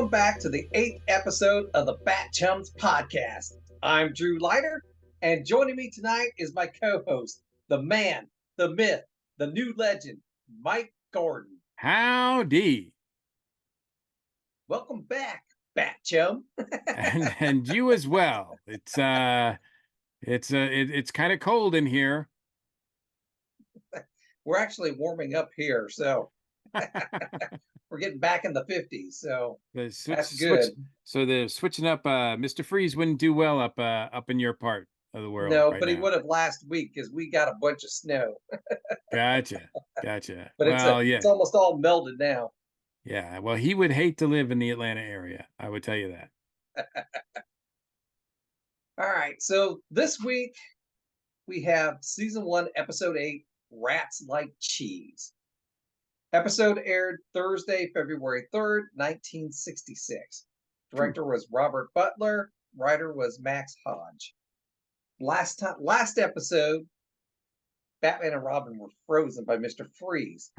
Welcome back to the 8th episode of the BatChums podcast. I'm Drew Leiter, and joining me tonight is my co-host, the man, the myth, the new legend, Mike Gordon. Howdy. Welcome back, BatChum. and you as well. It's kind of cold in here. We're actually warming up here, so we're getting back in the 50s, so that's good. So the switching up, Mr. Freeze wouldn't do well up in your part of the world No, right but he now. would have last week because we got a bunch of snow. Gotcha. But it's almost all melted now. Yeah, well, he would hate to live in the Atlanta area. I would tell you that. All right, so this week we have season 1, episode 8, Rats Like Cheese. Episode aired Thursday, February 3rd, 1966. Director was Robert Butler. Writer was Max Hodge. Last episode, Batman and Robin were frozen by Mr. Freeze.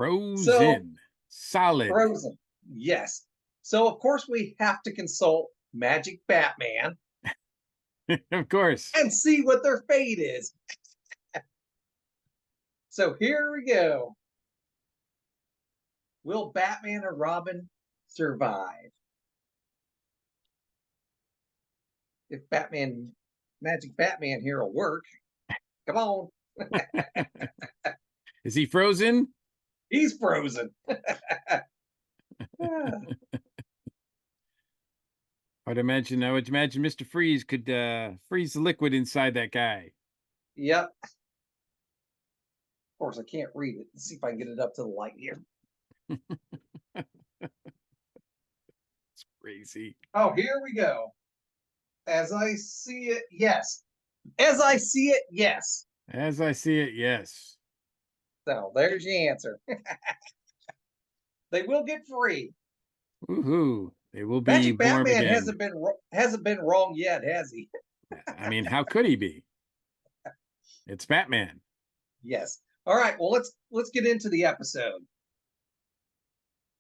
Solid. Frozen, yes. So, of course, we have to consult Magic Batman. Of course. And see what their fate is. So, here we go. Will Batman and Robin survive? If Magic Batman here will work. Come on. Is he frozen? He's frozen. I would imagine Mr. Freeze could freeze the liquid inside that guy. Yep. Of course, I can't read it. Let's see if I can get it up to the light here. It's crazy. Oh, here we go. As I see it, yes. As I see it, yes. As I see it, yes. So there's your answer. They will get free. Woohoo! They will be Magic born Batman again. hasn't been wrong yet, has he? I mean, how could he be? It's Batman. Yes. All right. Well, let's get into the episode.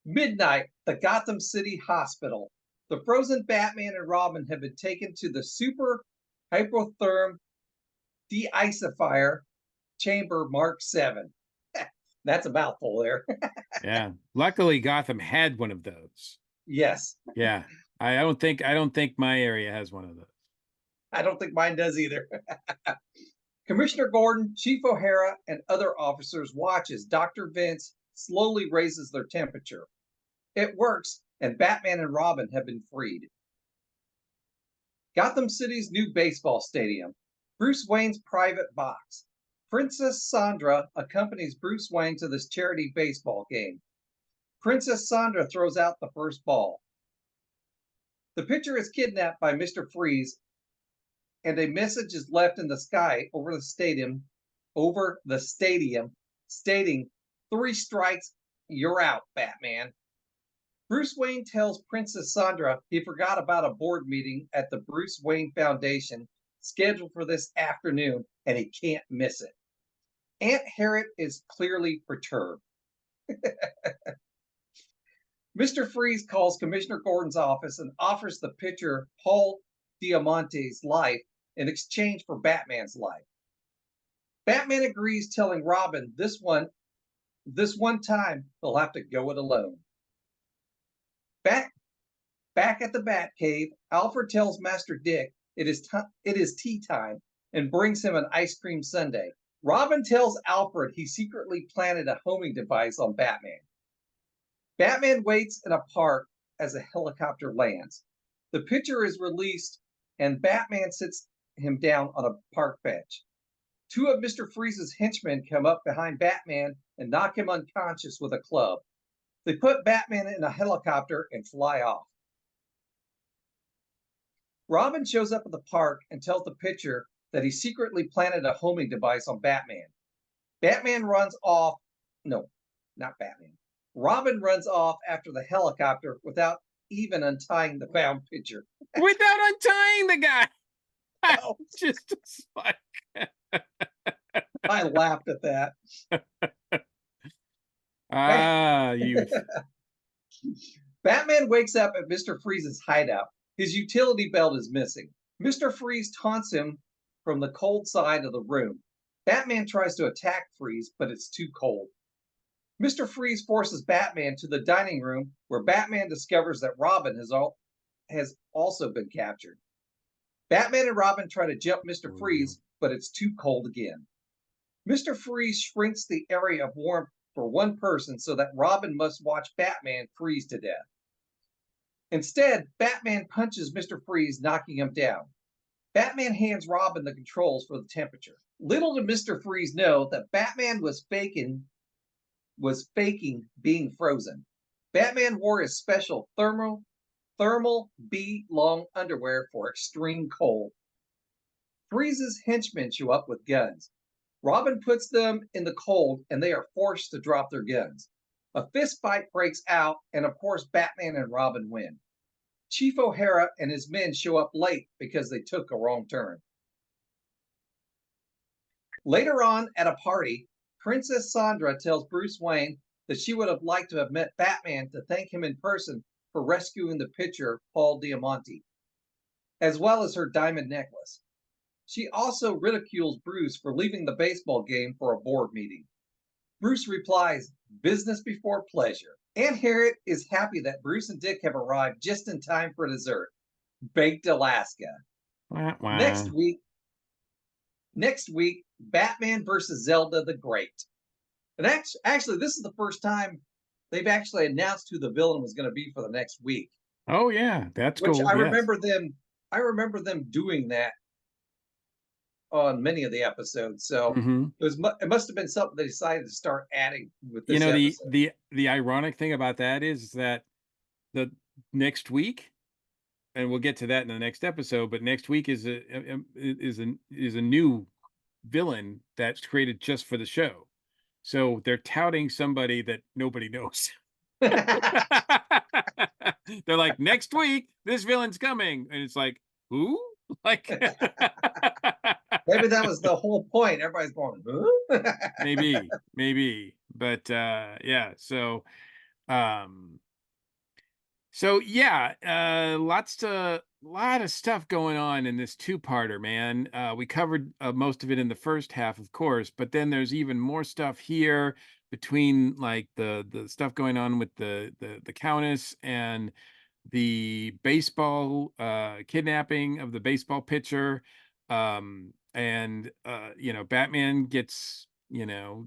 Midnight, the Gotham City Hospital. The frozen Batman and Robin have been taken to the super hypotherm deicifier chamber Mark 7. That's a mouthful there. Yeah. Luckily, Gotham had one of those. Yes. Yeah. I don't think my area has one of those. I don't think mine does either. Commissioner Gordon, Chief O'Hara, and other officers watch as Dr. Vince slowly raises their temperature. It works, and Batman and Robin have been freed. Gotham City's new baseball stadium. Bruce Wayne's private box. Princess Sandra accompanies Bruce Wayne to this charity baseball game. Princess Sandra throws out the first ball. The pitcher is kidnapped by Mr. Freeze, and a message is left in the sky over the stadium, stating, 3 strikes, you're out, Batman. Bruce Wayne tells Princess Sandra he forgot about a board meeting at the Bruce Wayne Foundation scheduled for this afternoon, and he can't miss it. Aunt Harriet is clearly perturbed. Mr. Freeze calls Commissioner Gordon's office and offers the pitcher Paul Diamante's life in exchange for Batman's life. Batman agrees, telling Robin this one time he'll have to go it alone. Back at the Batcave, Alfred tells Master Dick it is tea time and brings him an ice cream sundae. Robin tells Alfred he secretly planted a homing device on Batman. Batman waits in a park as a helicopter lands. The pitcher is released and Batman sits him down on a park bench. 2 of Mr. Freeze's henchmen come up behind Batman and knock him unconscious with a club. They put Batman in a helicopter and fly off. Robin shows up at the park and tells the pitcher that he secretly planted a homing device on Batman. Batman runs off. No, not Batman. Robin runs off after the helicopter without even untying the bound pitcher. Without untying the guy. Oh. Just like... I laughed at that. You. Batman wakes up at Mr. Freeze's hideout. His utility belt is missing. Mr. Freeze taunts him from the cold side of the room. Batman tries to attack Freeze, but it's too cold. Mr. Freeze forces Batman to the dining room, where Batman discovers that Robin has also been captured. Batman and Robin try to jump Mr. Freeze, but it's too cold again. Mr. Freeze shrinks the area of warmth for one person so that Robin must watch Batman freeze to death. Instead, Batman punches Mr. Freeze, knocking him down. Batman hands Robin the controls for the temperature. Little did Mr. Freeze know that Batman was faking being frozen. Batman wore his special thermal B long underwear for extreme cold. Freeze's henchmen show up with guns. Robin puts them in the cold and they are forced to drop their guns. A fist fight breaks out, and of course, Batman and Robin win. Chief O'Hara and his men show up late because they took a wrong turn. Later on at a party, Princess Sandra tells Bruce Wayne that she would have liked to have met Batman to thank him in person for rescuing the pitcher, Paul Diamante, as well as her diamond necklace. She also ridicules Bruce for leaving the baseball game for a board meeting. Bruce replies, "Business before pleasure." Aunt Harriet is happy that Bruce and Dick have arrived just in time for dessert, baked Alaska. Wah, wah. Next week, Batman versus Zelda the Great. And actually, this is the first time they've actually announced who the villain was going to be for the next week. Oh yeah, that's Which cool. I Yes. remember them doing that on many of the episodes. So it must have been something they decided to start adding with this episode. The ironic thing about that is that the next week, and we'll get to that in the next episode, but next week is a new villain that's created just for the show. So they're touting somebody that nobody knows. They're like, next week, this villain's coming. And it's like, who? Like, maybe that was the whole point. Everybody's going, huh? maybe. But yeah, so yeah, lot of stuff going on in this two-parter, man. We covered most of it in the first half, of course, but then there's even more stuff here between like the stuff going on with the Countess and the baseball kidnapping of the baseball pitcher. And Batman gets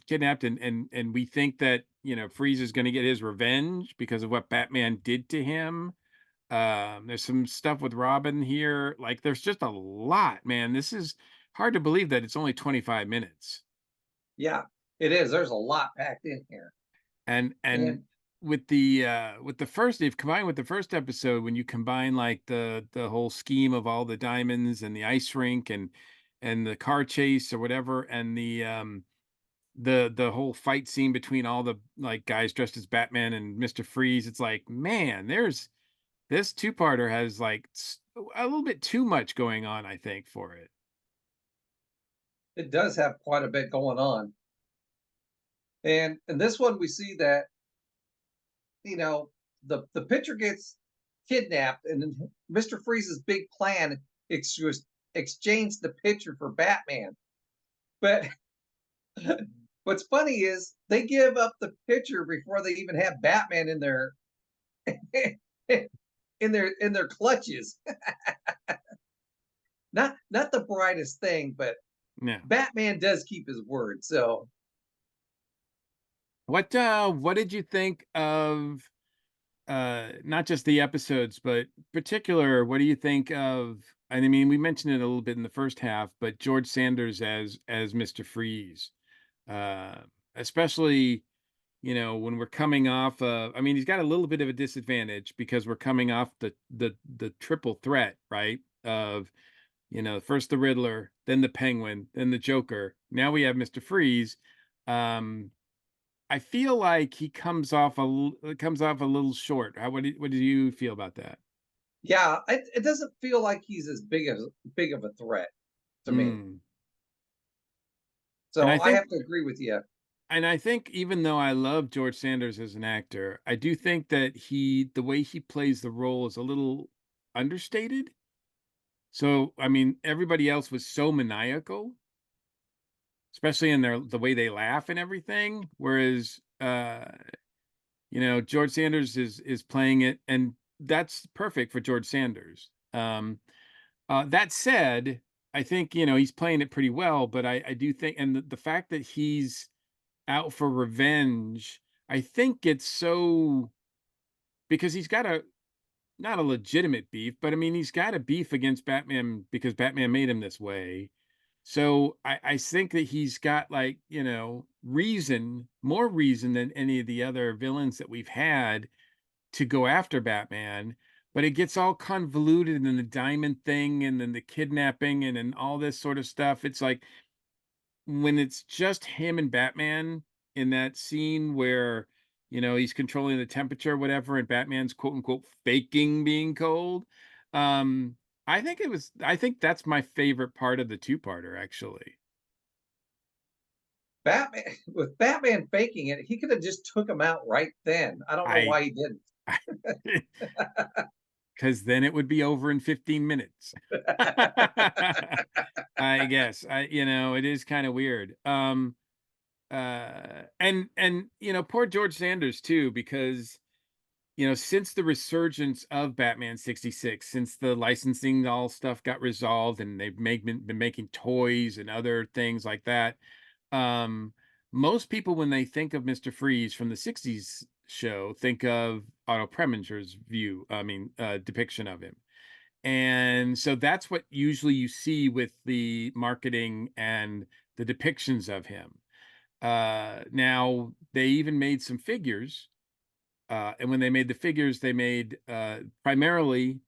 kidnapped, and we think that Freeze is going to get his revenge because of what Batman did to him. There's some stuff with Robin here. Like, there's just a lot, man. This is hard to believe that it's only 25 minutes. Yeah, it is. There's a lot packed in here. And with the first, if combined with the first episode, when you combine like the whole scheme of all the diamonds and the ice rink and the car chase or whatever, and the whole fight scene between all the like guys dressed as Batman and Mr. Freeze, it's like, man, this two-parter has like a little bit too much going on, I think, for it. It does have quite a bit going on. And in this one, we see that, the pitcher gets kidnapped, and Mr. Freeze's big plan is to exchange the pitcher for Batman. But what's funny is they give up the pitcher before they even have Batman in their in their clutches. Not the brightest thing, but Yeah. Batman does keep his word. So What did you think of not just the episodes, but particular, what do you think of, I mean, we mentioned it a little bit in the first half, but George Sanders as Mr. Freeze. Especially, when we're coming off I mean, he's got a little bit of a disadvantage because we're coming off the triple threat, right? Of, first the Riddler, then the Penguin, then the Joker. Now we have Mr. Freeze. I feel like he comes off a little short. What do you feel about that? yeah, it doesn't feel like he's as big of a threat to me. And So I I think have to agree with you. and I think even though I love George Sanders as an actor, I do think that the way he plays the role is a little understated. So, I mean, everybody else was so maniacal, especially in the way they laugh and everything, whereas, George Sanders is playing it, and that's perfect for George Sanders. That said, I think, he's playing it pretty well, but I do think, and the fact that he's out for revenge, I think it's so because he's got a not a legitimate beef, but I mean, he's got a beef against Batman because Batman made him this way. So I think that he's got like, reason, more reason than any of the other villains that we've had to go after Batman. But it gets all convoluted in the diamond thing and then the kidnapping and then all this sort of stuff. It's like when it's just him and Batman in that scene where, he's controlling the temperature or whatever, and Batman's quote unquote faking being cold. Um, I think that's my favorite part of the two-parter, actually. Batman with Batman faking it, he could have just took him out right then. I don't know I why he didn't. because then it would be over in 15 minutes. I guess. It is kind of weird. And poor George Sanders too, because since the resurgence of Batman 66, since the licensing all stuff got resolved and been making toys and other things like that, um, most people, when they think of Mr. Freeze from the 60s show, think of Otto Preminger's depiction of him. And so that's what usually you see with the marketing and the depictions of him. Now, they even made some figures, and when they made the figures, they made primarily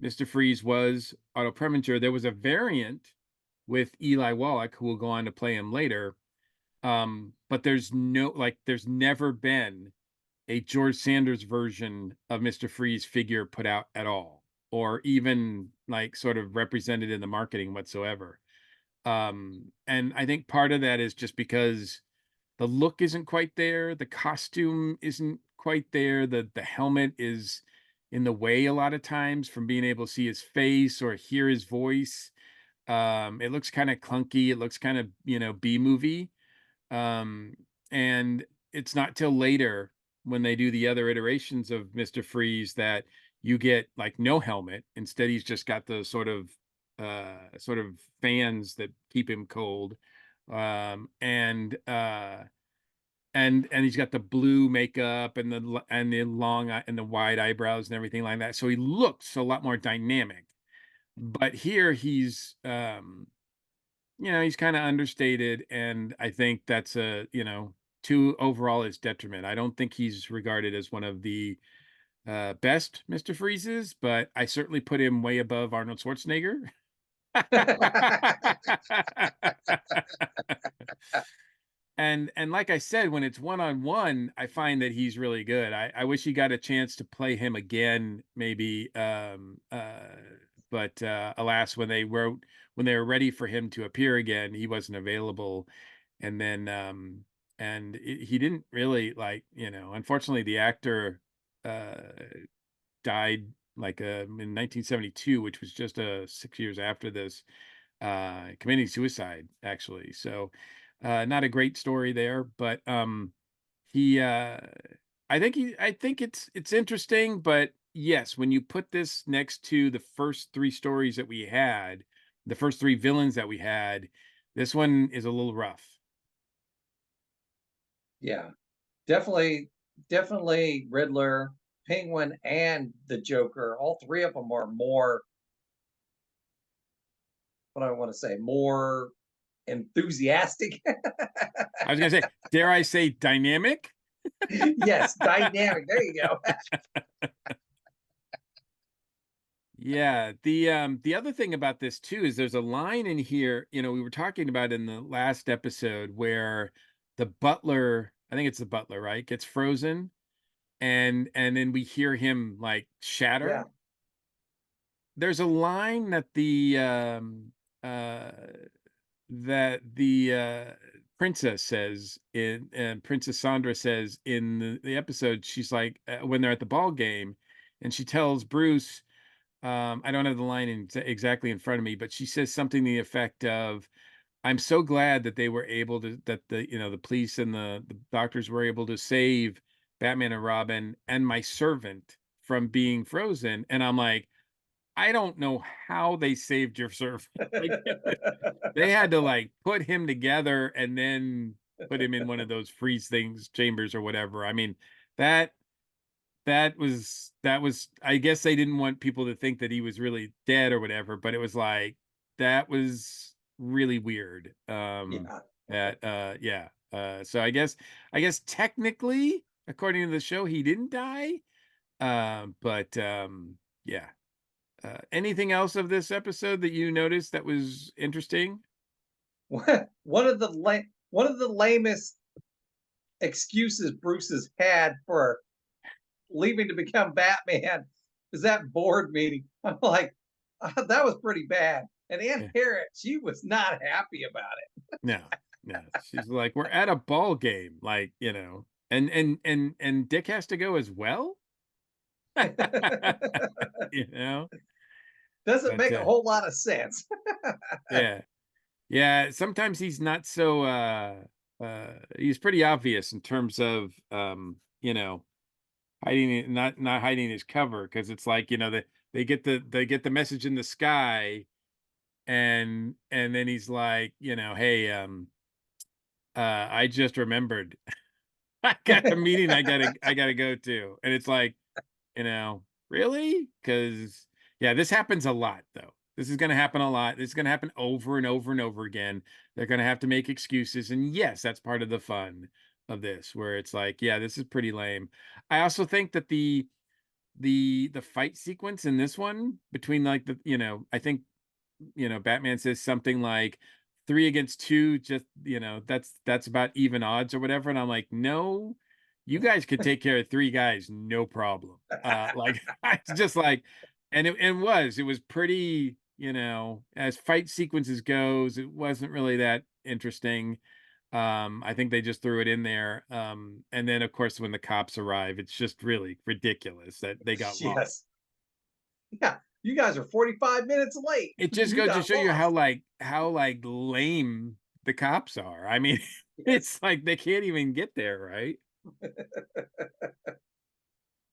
Mr. Freeze was Otto Preminger. There was a variant with Eli Wallach, who will go on to play him later. But there's never been a George Sanders version of Mr. Freeze figure put out at all, or even like sort of represented in the marketing whatsoever. And I think part of that is just because the look isn't quite there, the costume isn't quite there, the helmet is in the way a lot of times from being able to see his face or hear his voice. It looks kind of clunky, it looks kind of, B movie. Um, and it's not till later when they do the other iterations of Mr. Freeze that you get like no helmet. Instead, he's just got the sort of fans that keep him cold. And he's got the blue makeup and the long and the wide eyebrows and everything like that. So he looks a lot more dynamic. But here he's kind of understated, and I think that's to overall his detriment. I don't think he's regarded as one of the best Mr. Freezes, but I certainly put him way above Arnold Schwarzenegger. And like I said, when it's one on one, I find that he's really good. I wish he got a chance to play him again, maybe. But alas, when they were ready for him to appear again, he wasn't available. And then he didn't really unfortunately, the actor uh died like in 1972, which was just 6 years after this, committing suicide, actually. So, not a great story there, but he I think it's interesting, but yes, when you put this next to the first three stories that we had, the first three villains that we had, this one is a little rough. Yeah, definitely Riddler, Penguin, and the Joker. All three of them are more, what do I want to say, more enthusiastic. I was gonna say, dare I say, dynamic? Yes, dynamic. There you go. Yeah, the other thing about this too is there's a line in here, we were talking about in the last episode where the butler, I think it's the butler, right, gets frozen and then we hear him like Yeah. shatter. There's a line that the Princess says in Princess Sandra says in the episode, she's like, when they're at the ball game, and she tells Bruce, I don't have the line exactly in front of me, but she says something to the effect of, "I'm so glad that they were able to, that the police and the doctors were able to save Batman and Robin and my servant from being frozen." And I'm like, I don't know how they saved your servant. Like, they had to like put him together and then put him in one of those freeze things, chambers or whatever. I mean, that that was I guess they didn't want people to think that he was really dead or whatever, but it was like that was really weird. Yeah. That yeah. So I guess technically, according to the show, he didn't die. But yeah. Anything else of this episode that you noticed that was interesting? One of the lamest excuses Bruce has had for leaving to become Batman is that board meeting. I'm like, that was pretty bad. And Aunt Yeah. Harriet, she was not happy about No, no. She's like, we're at a ball game, like, and Dick has to go as well. it. you know, Doesn't but make a whole lot of sense. yeah, yeah. Sometimes he's not so. He's pretty obvious in terms of hiding it, not hiding his cover, because it's like they get the message in the sky, and then he's like, hey, I just remembered I got a meeting I gotta go to. And it's like, really? Because yeah, this happens a lot though. This is gonna happen a lot. This is gonna happen over and over and over again. They're gonna have to make excuses. And yes, that's part of the fun of this, where it's like, yeah, this is pretty lame. I also think that the fight sequence in this one between like I think Batman says something like 3 against 2, just that's about even odds or whatever. And I'm like, no, you guys could take care of 3 guys, no problem. Like it's just like, and it was pretty, as fight sequences goes, it wasn't really that interesting. I think they just threw it in there. And then of course when the cops arrive, it's just really ridiculous that they got lost. Yes. Yeah. You guys are 45 minutes late. It just You goes to got show you how lost. lame the cops are. I mean, Yes. it's like they can't even get there, right?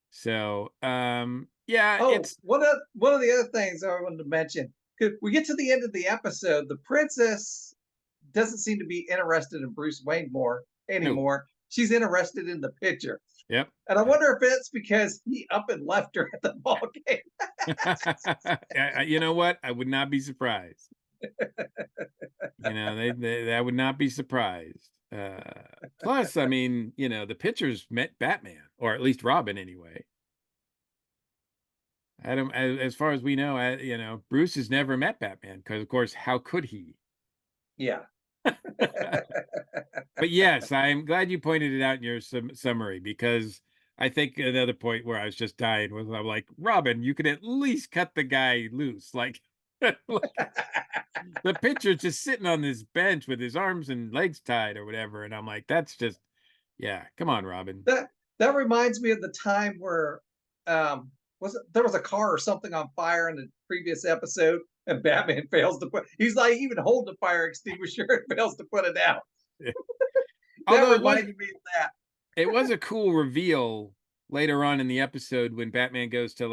So, yeah, Oh, it's one of the other things I wanted to mention. 'Cause we get to the end of the episode, the princess doesn't seem to be interested in Bruce Wayne more no. anymore. She's interested in the pitcher. Yep. And I Yep. wonder if it's because he up and left her at the ball game. You know what? I would not be surprised. I would not be surprised. Plus, I mean, the pitchers met Batman, or at least Robin anyway. Adam, as far as we know, Bruce has never met Batman because, of course, how could he? Yeah. But yes, I'm glad you pointed it out in your summary, because I think another point where I was just dying was, I'm like, Robin, you could at least cut the guy loose. Like, like the pitcher's just sitting on this bench with his arms and legs tied or whatever. And I'm like, that's just, yeah, come on, Robin. That reminds me of the time where there was a car or something on fire in the previous episode, and Batman fails to put. He's like even holding the fire extinguisher and fails to put it out. That Although reminded me of that. it was a cool reveal later on in the episode when Batman goes to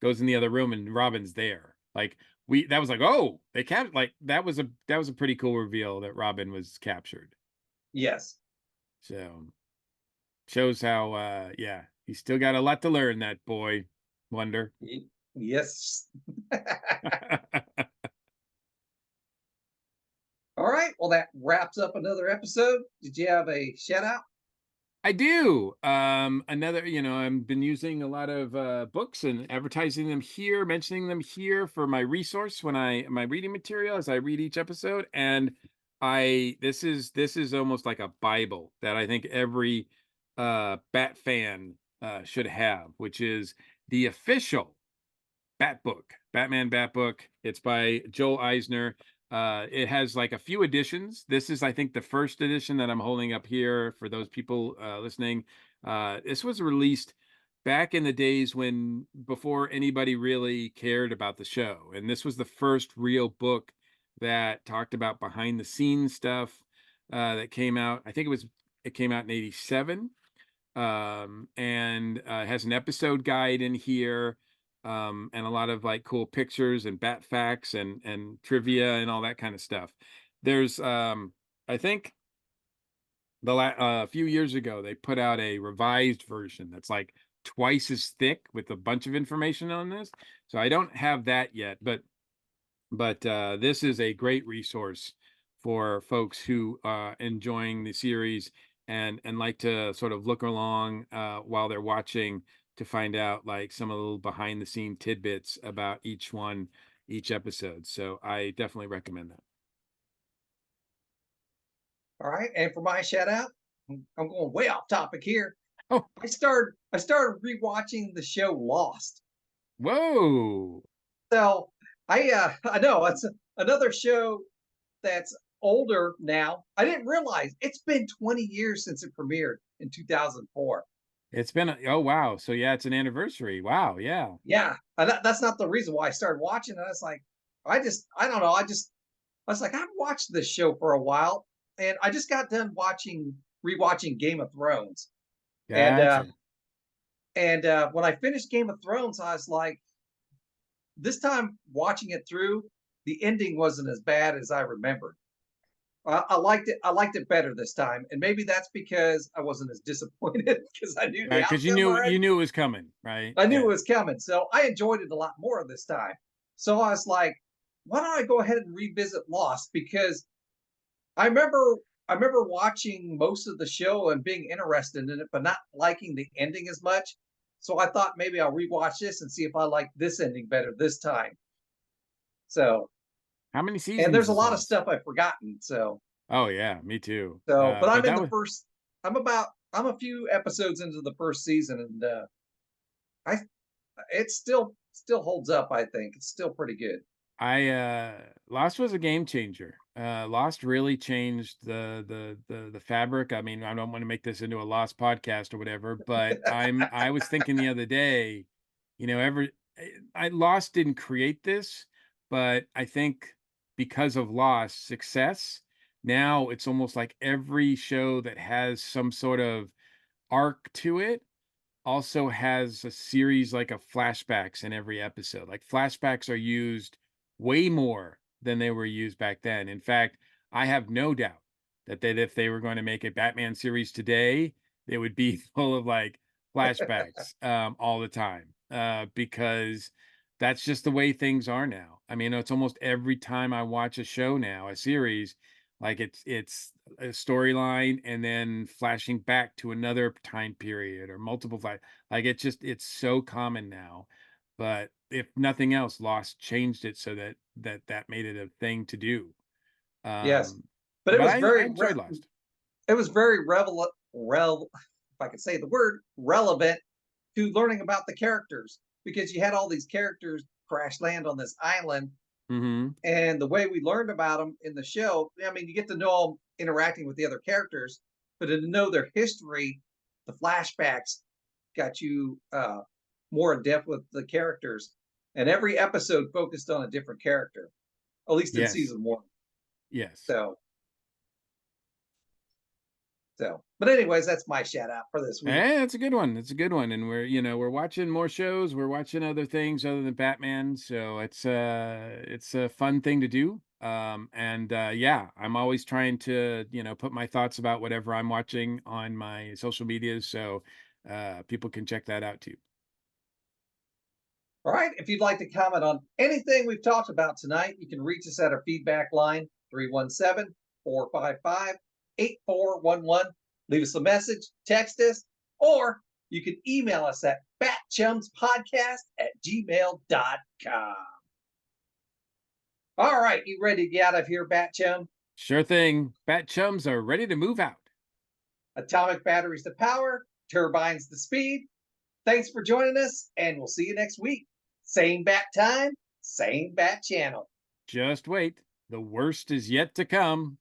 goes in the other room and Robin's there. Like that was like, oh, they captured, like that was a pretty cool reveal that Robin was captured. Yes. So shows how yeah, he's still got a lot to learn, that boy Wonder. Yes. All right. Well, that wraps up another episode. Did you have a shout out? I do. Another, I've been using a lot of books and advertising them here, mentioning them here for my resource when my reading material as I read each episode. And this is almost like a Bible that I think every Bat fan should have, which is the official Bat book, Batman Bat book. It's by Joel Eisner. It has like a few editions. This is, I think, the first edition that I'm holding up here for those people listening. This was released back in the days when before anybody really cared about the show, and this was the first real book that talked about behind the scenes stuff that came out. I think it came out in '87, and has an episode guide in here, and a lot of like cool pictures and bat facts and trivia and all that kind of stuff. There's I think a few years ago they put out a revised version that's like twice as thick with a bunch of information on this. So I don't have that yet, but this is a great resource for folks who enjoying the series and like to sort of look along while they're watching to find out like some of the little behind the scene tidbits about each episode. So I definitely recommend that. All right. And for my shout out, I'm going way off topic here. Oh, I started rewatching the show Lost. whoa. So I know it's another show that's older now. I didn't realize it's been 20 years since it premiered in 2004. It's been oh wow. So yeah, it's an anniversary. Wow, yeah. Yeah, that's not the reason why I started watching it. I was like, I don't know. I was like, I've watched this show for a while, and I just got done rewatching Game of Thrones, and Gotcha. when I finished Game of Thrones, I was like, this time watching it through, the ending wasn't as bad as I remembered. I liked it. I liked it better this time, and maybe that's because I wasn't as disappointed because I knew the Right, because outcome you already. knew it was coming, right? I knew it Yeah. was coming, so I enjoyed it a lot more this time. So I was like, why don't I go ahead and revisit Lost? Because I remember I remember watching most of the show and being interested in it, but not liking the ending as much. So I thought maybe I'll rewatch this and see if I like this ending better this time. So, How many and seasons there's a is lot of Lost? stuff I've forgotten. So, Oh yeah, me too. but But I'm in that the was first. I'm a few episodes into the first season, and I it still holds up. I think it's still pretty good. Lost was a game changer. Lost really changed the fabric. I mean, I don't want to make this into a Lost podcast or whatever, but I was thinking the other day, you know, I Lost didn't create this, but I think because of Lost success, now it's almost like every show that has some sort of arc to it also has a series like of flashbacks in every episode. Like flashbacks are used way more than they were used back then. In fact, I have no doubt that if they were going to make a Batman series today, it would be full of like flashbacks all the time because that's just the way things are now. I mean, it's almost every time I watch a show now, a series, like it's a storyline and then flashing back to another time period or multiple like it's so common now. But if nothing else, Lost changed it so that made it a thing to do. Yes, Um, but but I enjoyed Lost. it was very if I could say the word relevant to learning about the characters because you had all these characters crash land on this island, Hmm. and the way we learned about them in the show, I mean, you get to know them interacting with the other characters, but to know their history, the flashbacks got you more in depth with the characters, and every episode focused on a different character, at least in Yes, season 1. yes. So but anyways, that's my shout out for this week. Hey, that's a good one. That's a good one. And we're watching more shows. We're watching other things other than Batman. So it's a fun thing to do. And yeah, I'm always trying to, put my thoughts about whatever I'm watching on my social medias. So people can check that out too. All right. If you'd like to comment on anything we've talked about tonight, you can reach us at our feedback line 317-455-8411. Leave us a message, text us, or you can email us at batchumspodcast@gmail.com. All right. You ready to get out of here, Batchum? Sure thing. Bat chums are ready to move out. Atomic batteries to power, turbines to speed. Thanks for joining us, and we'll see you next week. Same bat time, same bat channel. Just wait. The worst is yet to come.